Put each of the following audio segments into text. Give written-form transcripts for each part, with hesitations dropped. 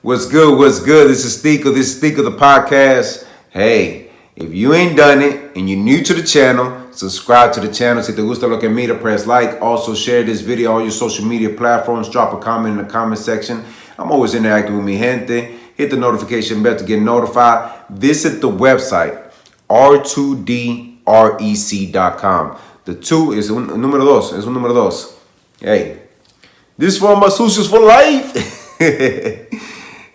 What's good? What's good? This is Stico. This is Stico, the podcast. Hey, if you ain't done it and you're new to the channel, subscribe to the channel. Si te gusta lo que mira, press like. Also, share this video on your social media platforms. Drop a comment in the comment section. I'm always interacting with mi gente. Hit the notification bell to get notified. Visit the website, r2drec.com. The 2 is número dos. Es un número dos. Hey, this for my sucios for life.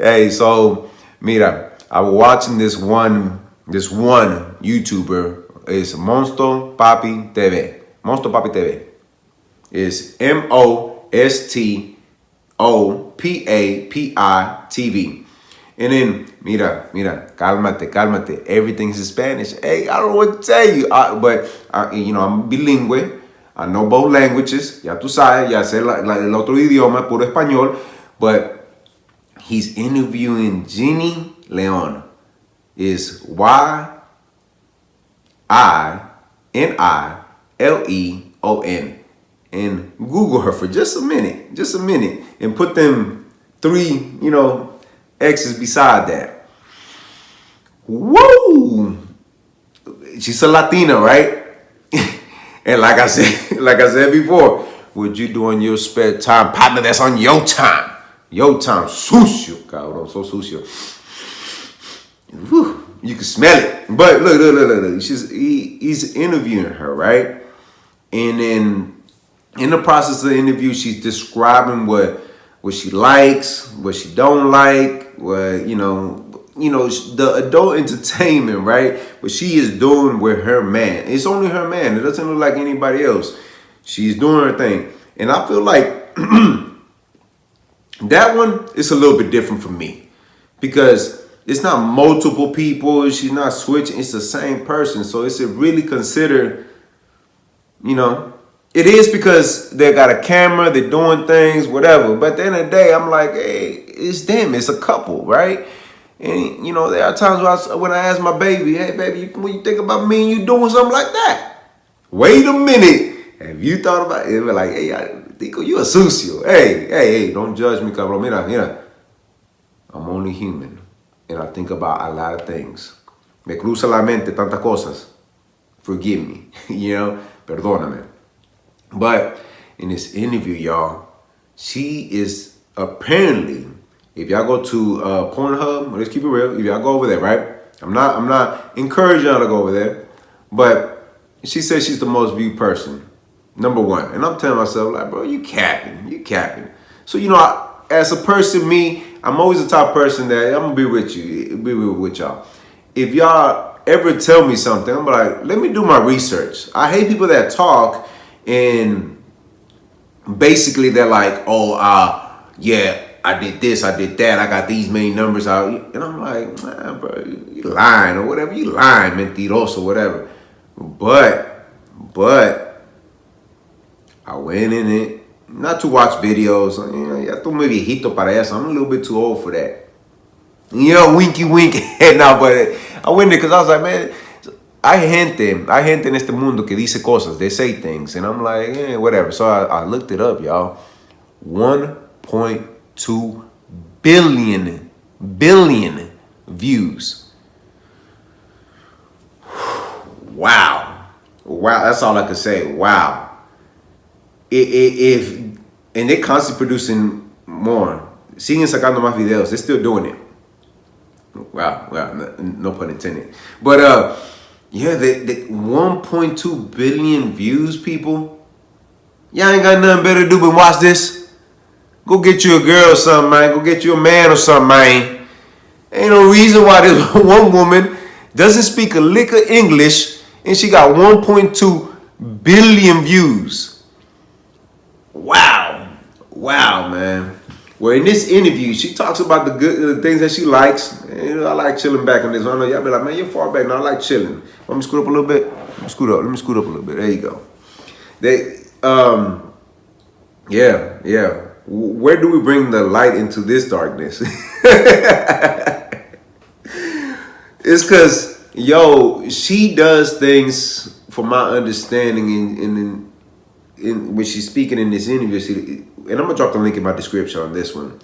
Hey, so mira, I was watching this one YouTuber. It's Monster Papi TV. Monster Papi TV. It's MOSTOPAPI TV. And then, mira, cálmate. Everything's in Spanish. Hey, I don't know what to tell you. But I'm bilingue. I know both languages. Ya tú sabes, ya sé el otro idioma, puro español. But he's interviewing YINI Leon. Is YINILEON. And Google her for just a minute, and put them 3, X's beside that. Whoa! She's a Latina, right? And like I said before, what you do in your spare time, partner, that's on your time. Your time, sucio, cabrón, so sucio. Whew, you can smell it. But look. He's interviewing her, right? And then in the process of the interview, she's describing what she likes, what she don't like, what the adult entertainment, right? What she is doing with her man. It's only her man. It doesn't look like anybody else. She's doing her thing. And I feel like that one is a little bit different for me. Because it's not multiple people. She's not switching. It's the same person. So it's really considered, it is because they got a camera, they're doing things, whatever. But at the end of the day, I'm like, hey, it's them. It's a couple, right? And, there are times when I ask my baby, hey, baby, when you think about me and you doing something like that? Wait a minute. Have you thought about it? They're like, hey, Tico, you a sucio. Hey, don't judge me, cabrón. Mira. I'm only human. And I think about a lot of things. Me cruza la mente tantas cosas. Forgive me. Perdóname. But in this interview, y'all, she is apparently, if y'all go to Pornhub, let's keep it real. If y'all go over there, right? I'm not encouraging y'all to go over there. But she says she's the most viewed person. Number 1. And I'm telling myself, like, bro, you capping. So, as a person, I'm always the type of person that I'm going to be with y'all. If y'all ever tell me something, I'm like, let me do my research. I hate people that talk and basically they're like, yeah, I did this, I did that, I got these many numbers out. And I'm like, nah, bro, you lying or whatever. You lying, mentiroso, whatever. But I went in it, not to watch videos. Ya estoy muy viejito para eso. I'm a little bit too old for that. Winky. No, but I went in because I was like, man, hay gente en este mundo que dice cosas. They say things. And I'm like, whatever. So I looked it up, y'all. 1.2 billion views. Wow, that's all I could say. Wow. And they're constantly producing more. Siguen sacando más videos. They're still doing it. Wow, no pun intended. But the 1.2 billion views, people. Y'all ain't got nothing better to do but watch this. Go get you a girl or something, man. Go get you a man or something, man. Ain't no reason why this one woman doesn't speak a lick of English and she got 1.2 billion views. Wow, man. Well, in this interview, she talks about the things that she likes. And, I like chilling back on this. I know y'all be like, man, you're far back. No, I like chilling. Let me scoot up a little bit. Let me scoot up a little bit. There you go. Yeah. Where do we bring the light into this darkness? It's because, she does things, from my understanding, in when she's speaking in this interview. And I'm going to drop the link in my description on this one.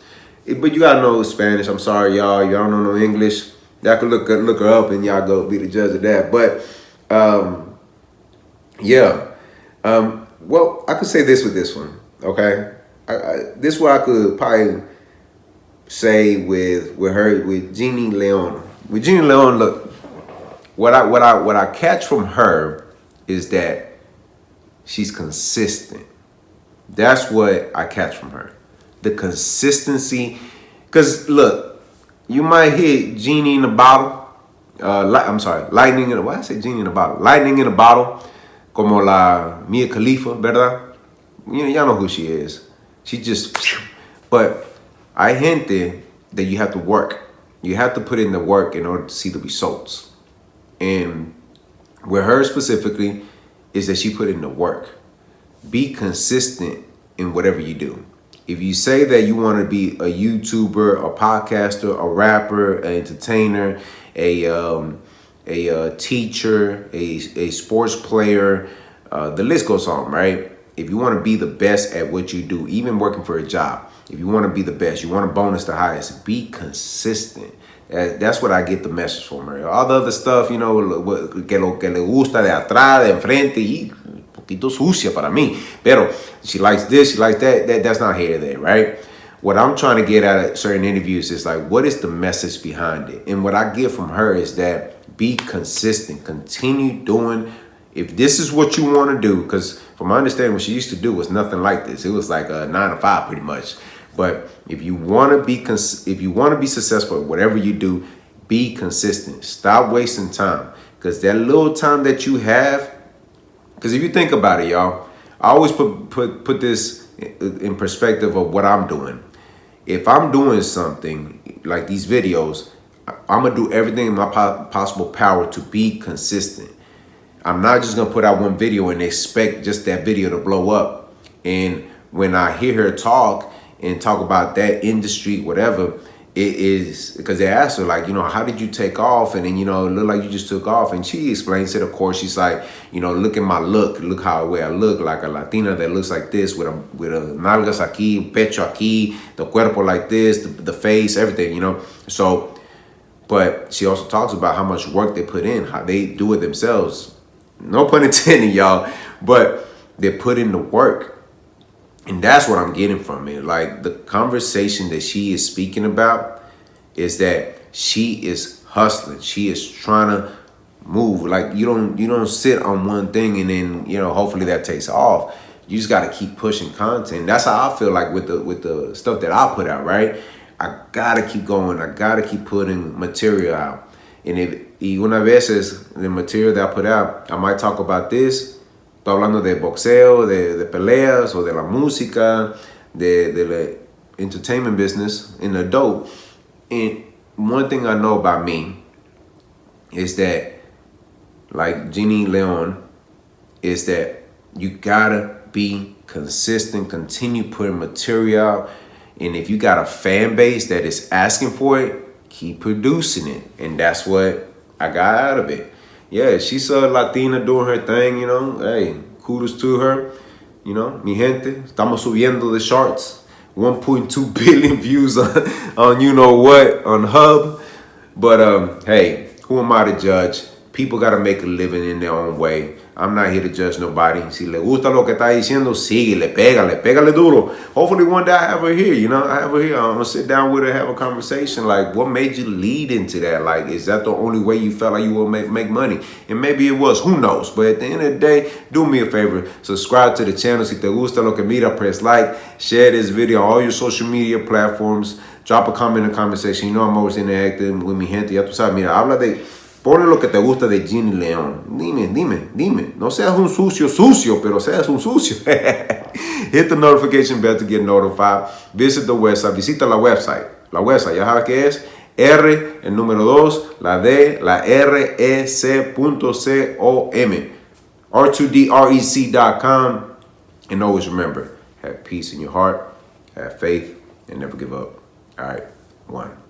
But you gotta know Spanish. I'm sorry, y'all. Y'all don't know English. Y'all can look her up and y'all go be the judge of that. But yeah. Well, I could say this with this one. Okay, this is what I could probably say with YINI Leon. With YINI Leon, look, what I catch from her is that she's consistent. That's what I catch from her. The consistency. Because look, you might hit genie in a bottle. I'm sorry, lightning in a, why I say genie in a bottle? Lightning in a bottle, como la Mia Khalifa, ¿verdad? Y'all know who she is. She just, but I hinted that you have to work. You have to put in the work in order to see the results. And with her specifically is that she put in the work. Be consistent in whatever you do. If you say that you want to be a YouTuber, a podcaster, a rapper, an entertainer, a teacher, a sports player, the list goes on, right? If you want to be the best at what you do, even working for a job, if you want to be the best, you want to bonus the highest, be consistent. That's what I get the message from her. All the other stuff, que lo que le gusta de atrás, de enfrente, y un poquito sucia para mí. Pero she likes this, she likes that. That's not here or there, right? What I'm trying to get at certain interviews is like, what is the message behind it? And what I get from her is that be consistent, continue doing. If this is what you want to do, because from my understanding, what she used to do was nothing like this. It was like a 9 to 5 pretty much. But if you want to be successful at whatever you do, be consistent. Stop wasting time, because that little time that you have, because if you think about it, y'all, I always put this in perspective of what I'm doing. If I'm doing something like these videos, I'm gonna do everything in my possible power to be consistent. I'm not just gonna put out one video and expect just that video to blow up. And when I hear her talk about that industry, whatever, it is because they asked her, like, how did you take off? And then, it looked like you just took off. And she explains it, of course. She's like, look at my look. Look how way I look, like a Latina that looks like this with a nalgas aquí, pecho aquí, the cuerpo like this, the face, everything, So, but she also talks about how much work they put in, how they do it themselves. No pun intended, y'all, but they put in the work. And that's what I'm getting from it. Like, the conversation that she is speaking about is that she is hustling. She is trying to move. Like, you don't sit on one thing and then, hopefully that takes off. You just got to keep pushing content. That's how I feel like with the stuff that I put out, right? I got to keep going. I got to keep putting material out. And una veces the material that I put out, I might talk about this. Estoy hablando de boxeo, de peleas, o de la música, de la entertainment business, and the dope. And one thing I know about me is that, like YINI Leon, is that you gotta be consistent, continue putting material out. And if you got a fan base that is asking for it, keep producing it. And that's what I got out of it. Yeah, she's a Latina doing her thing, Hey, kudos to her. Mi gente, estamos subiendo the charts. 1.2 billion views on on Hub. But hey, who am I to judge? People got to make a living in their own way. I'm not here to judge nobody. Si le gusta lo que está diciendo, síguele, pégale duro. Hopefully one day I have her here, I have her here. I'm going to sit down with her, have a conversation. Like, what made you lead into that? Like, is that the only way you felt like you will make money? And maybe it was, who knows? But at the end of the day, do me a favor. Subscribe to the channel. Si te gusta lo que mira, press like. Share this video on all your social media platforms. Drop a comment in the comment section. I'm always interacting with mi gente. Ya tú sabes, mira, habla de... Ponle lo que te gusta de YINI Leon. Dime. No seas un sucio, pero seas un sucio. Hit the notification bell to get notified. Visit the website. Visita la website. La website, ¿ya sabes qué es? R, el número 2, la D, la R, E, C.com. R2DREC.com. And always remember, have peace in your heart, have faith, and never give up. All right, 1.